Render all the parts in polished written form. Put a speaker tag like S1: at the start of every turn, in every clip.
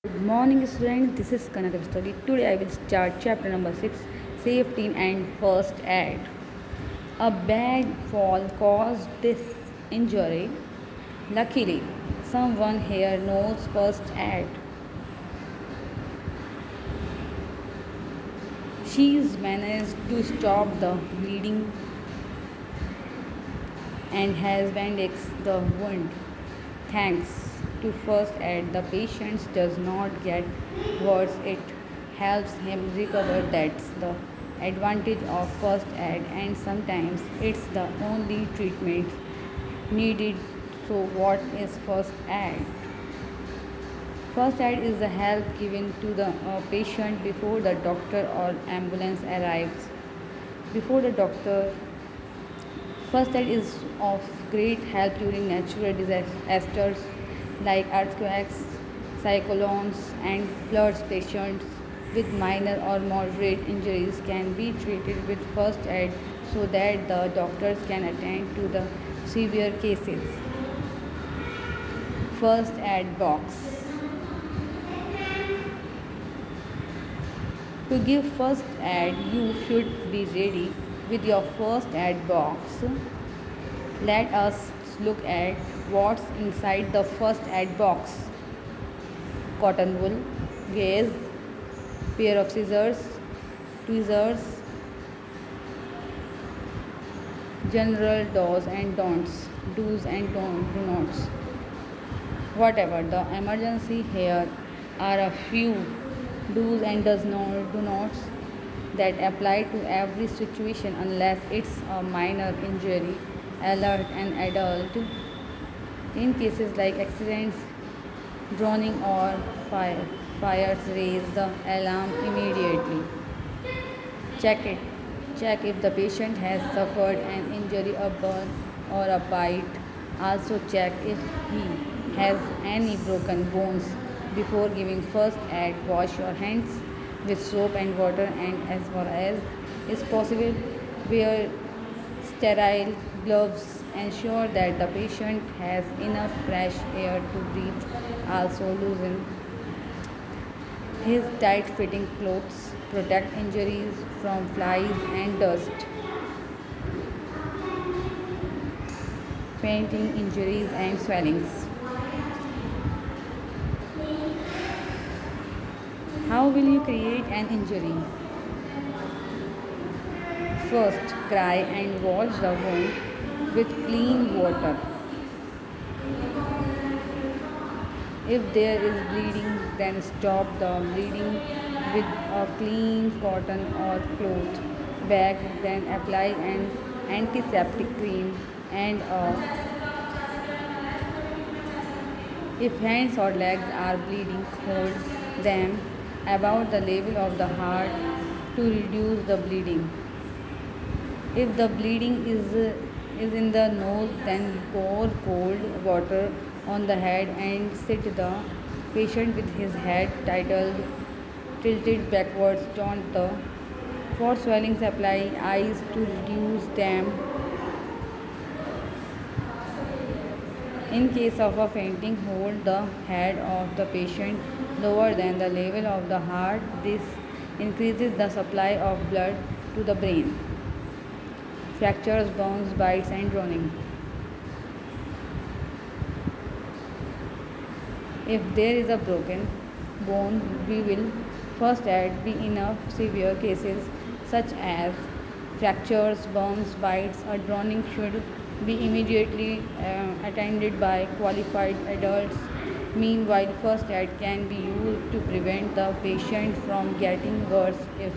S1: Good morning, students. This is Kanak study. Today I will start chapter number 6, Safety and First Aid. A bad fall caused this injury. Luckily, someone here knows first aid. She's managed to stop the bleeding and has bandaged the wound. Thanks to first aid, the patient does not get worse. It helps him recover. That's the advantage of first aid, and sometimes it's the only treatment needed. So, what is first aid? First aid is the help given to the patient before the doctor or ambulance arrives. Before the doctor First aid is of great help during natural disasters like earthquakes, cyclones, and floods. Patients with minor or moderate injuries can be treated with first aid so that the doctors can attend to the severe cases. First aid box. To give first aid, you should be ready with your first aid box. Let us look at what's inside the first aid box. Cotton wool, gauze, pair of scissors, tweezers, general do's and do nots. Whatever the emergency, here are a few do's and do nots that apply to every situation unless it's a minor injury. Alert an adult in cases like accidents, drowning, or fires. Raise the alarm immediately. Check it. Check if the patient has suffered an injury, a burn, or a bite. Also check if he has any broken bones. Before giving first aid, wash your hands with soap and water, and as far as is possible, wear sterile gloves. Ensure that the patient has enough fresh air to breathe. Also loosen his tight fitting clothes. Protect injuries from flies and dust. Fainting injuries and swellings. How will you create an injury? First, cry and wash the wound with clean water. If there is bleeding, then stop the bleeding with a clean cotton or cloth bag. Then apply an antiseptic cream and if hands or legs are bleeding, hold them above the level of the heart to reduce the bleeding. If the bleeding is in the nose, then pour cold water on the head and sit the patient with his head tilted backwards. Don't the for swellings, apply ice to reduce them. In case of a fainting, hold the head of the patient lower than the level of the heart. This increases the supply of blood to the brain. Fractures, burns, bites, and drowning. If there is a broken bone, we will first aid be in a severe cases such as fractures, burns, bites, or drowning should be immediately attended by qualified adults. Meanwhile, first aid can be used to prevent the patient from getting worse. If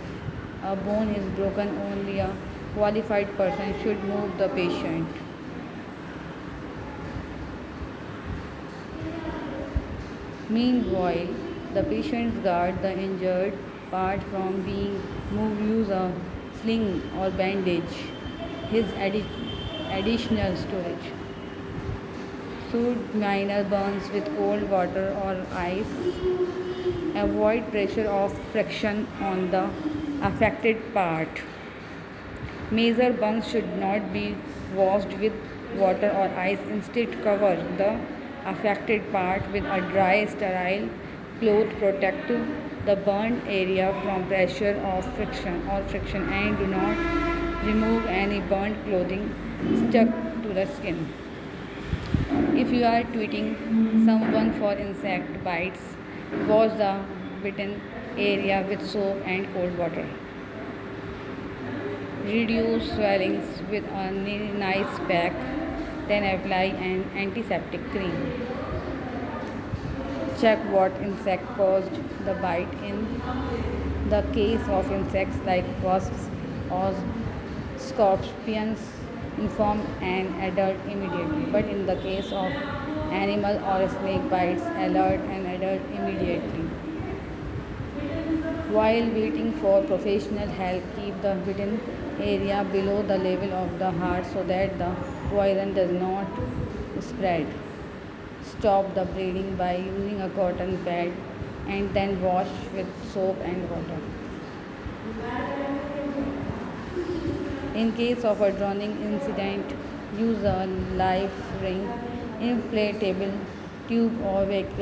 S1: a bone is broken, only a qualified person should move the patient. Meanwhile, the patient guard the injured part from being moved. Use a sling or bandage. His additional storage. Soothe minor burns with cold water or ice. Avoid pressure of friction on the affected part. Major burns should not be washed with water or ice. Instead, cover the affected part with a dry, sterile Cloth protect the burned area from pressure or friction and do not remove any burnt clothing stuck to the skin. If you are treating someone for insect bites, wash the bitten area with soap and cold water. Reduce swellings with a nice pack, then apply an antiseptic cream. Check what insect caused the bite. In the case of insects like wasps or scorpions, inform an adult immediately. But in the case of animal or snake bites, alert an adult immediately. While waiting for professional help, keep the bitten area below the level of the heart so that the poison does not spread. Stop the bleeding by using a cotton pad and then wash with soap and water. In case of a drowning incident, use a life ring, inflatable tube or vacuum